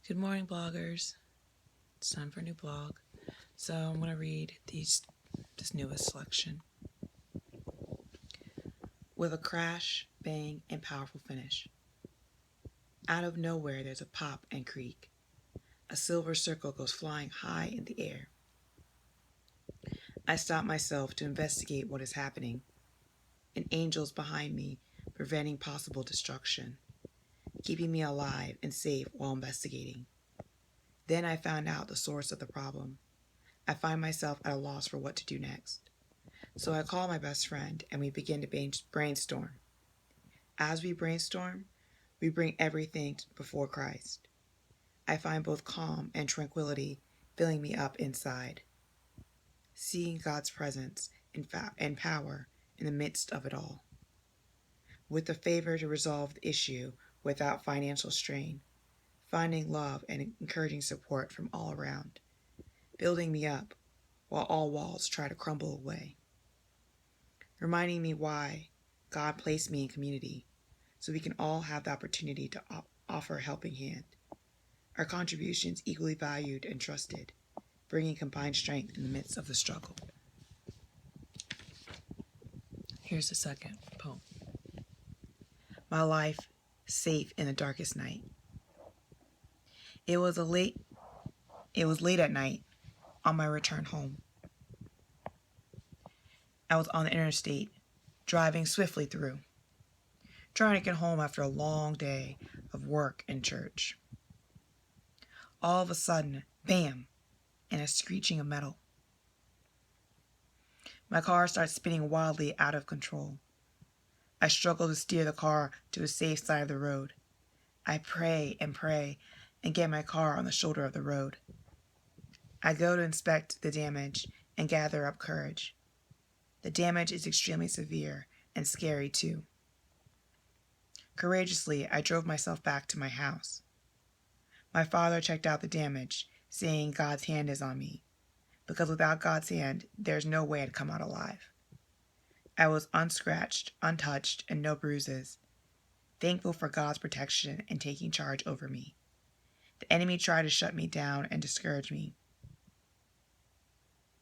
Good morning, bloggers. It's time for a new blog. So I'm going to read this newest selection. With a crash, bang, and powerful finish. Out of nowhere, there's a pop and creak. A silver circle goes flying high in the air. I stop myself to investigate what is happening. An angel's behind me, preventing possible destruction, keeping me alive and safe while investigating. Then I found out the source of the problem. I find myself at a loss for what to do next. So I call my best friend and we begin to brainstorm. As we brainstorm, we bring everything before Christ. I find both calm and tranquility filling me up inside. Seeing God's presence and power in the midst of it all. With the favor to resolve the issue without financial strain. Finding love and encouraging support from all around. Building me up while all walls try to crumble away. Reminding me why God placed me in community, so we can all have the opportunity to offer a helping hand. Our contributions equally valued and trusted, bringing combined strength in the midst of the struggle. Here's the second poem. My life safe in the darkest night. It was late at night on my return home. I was on the interstate, driving swiftly through, trying to get home after a long day of work and church. All of a sudden, bam, and a screeching of metal. My car starts spinning wildly out of control. I struggle to steer the car to a safe side of the road. I pray and get my car on the shoulder of the road. I go to inspect the damage and gather up courage. The damage is extremely severe and scary too. Courageously, I drove myself back to my house. My father checked out the damage, saying God's hand is on me, because without God's hand, there's no way I'd come out alive. I was unscratched, untouched, and no bruises, thankful for God's protection and taking charge over me. The enemy tried to shut me down and discourage me.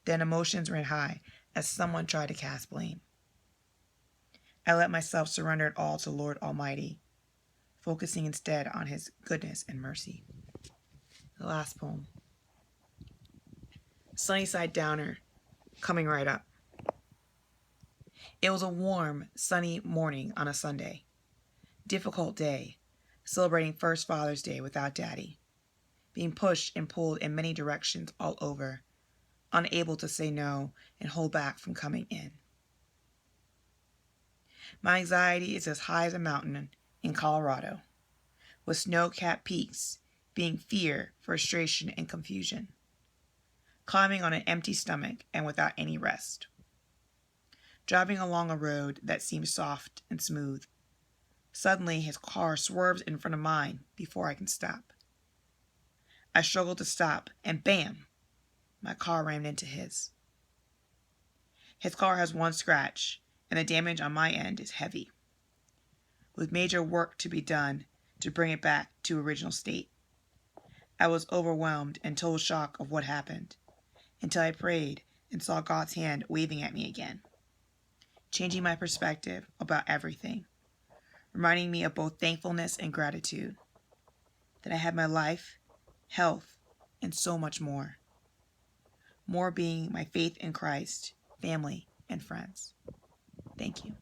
Then emotions ran high as someone tried to cast blame. I let myself surrender it all to Lord Almighty, focusing instead on His goodness and mercy. The last poem. Sunnyside Downer, coming right up. It was a warm, sunny morning on a Sunday. Difficult day, celebrating first Father's Day without Daddy. Being pushed and pulled in many directions all over, unable to say no and hold back from coming in. My anxiety is as high as a mountain in Colorado, with snow-capped peaks being fear, frustration, and confusion. Climbing on an empty stomach and without any rest. Driving along a road that seems soft and smooth. Suddenly, his car swerves in front of mine before I can stop. I struggle to stop, and bam! My car rammed into his. His car has one scratch, and the damage on my end is heavy, with major work to be done to bring it back to original state. I was overwhelmed and total shock of what happened, until I prayed and saw God's hand waving at me again, changing my perspective about everything, reminding me of both thankfulness and gratitude, that I had my life, health, and so much more. More being my faith in Christ, family, and friends. Thank you.